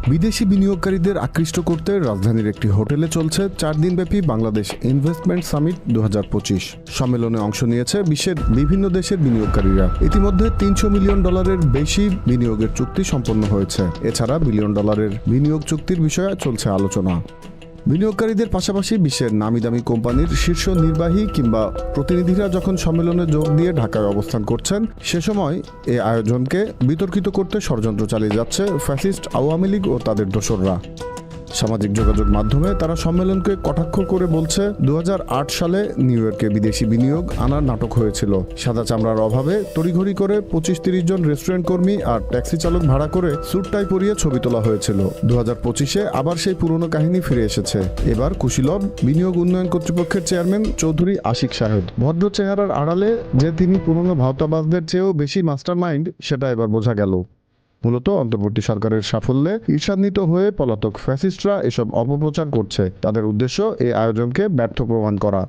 বিদেশি বিনিয়োগকারীদের আকৃষ্ট করতে রাজধানীর একটি হোটেলে চলছে 4 দিনব্যাপী বাংলাদেশ ইনভেস্টমেন্ট সামিট 2025। সম্মেলনে অংশ নিয়েছে বিশ্বের বিভিন্ন দেশের বিনিয়োগকারীরা। ইতিমধ্যে $300 মিলিয়ন বেশি বিনিয়োগের চুক্তি সম্পন্ন হয়েছে। এছাড়া বিলিয়ন ডলারের বিনিয়োগ চুক্তির বিষয়ে চলছে আলোচনা। বিনিয়োগকারীদের পাশাপাশি বিশ্বের নামিদামি কোম্পানির শীর্ষ নির্বাহী কিংবা প্রতিনিধিরা যখন সম্মেলনে যোগ দিয়ে ঢাকায় অবস্থান করছেন, সে সময় এ আয়োজনকে বিতর্কিত করতে ষড়যন্ত্র চালিয়ে যাচ্ছে ফ্যাসিস্ট আওয়ামী লীগ ও তাদের দোসররা। সামাজিক যোগাযোগ মাধ্যমে তারা সম্মেলনকে কটাক্ষ করে বলছে, 2008 সালে নিউ ইয়র্কে বিদেশি বিনিয়োগ আনার নাটক হয়েছিল। সাদা চামড়ার অভাবে তড়িঘড়ি করে 25-30 জন রেস্টুরেন্ট কর্মী আর ট্যাক্সি চালক ভাড়া করে স্যুট টাই পরিয়ে ছবি তোলা হয়েছিল। 2025-এ আবার সেই পুরনো কাহিনী ফিরে এসেছে। এবার কুশীলব বিনিয়োগ উন্নয়ন কর্তৃপক্ষের চেয়ারম্যান চৌধুরী আশিক শাহেদ। ভদ্র চেহারার আড়ালে যে তিনি পুরনো ভাওতাবাজদের চেয়েও বেশি মাস্টারমাইন্ড, সেটা এবার বোঝা গেল। মূলত অন্তর্বর্তী সরকারের সাফল্যে ঈর্ষান্বিত হয়ে পলাতক ফ্যাসিস্টরা এসব অপপ্রচার করছে। তাদের উদ্দেশ্য এই আয়োজনকে ব্যর্থ প্রমাণ করা।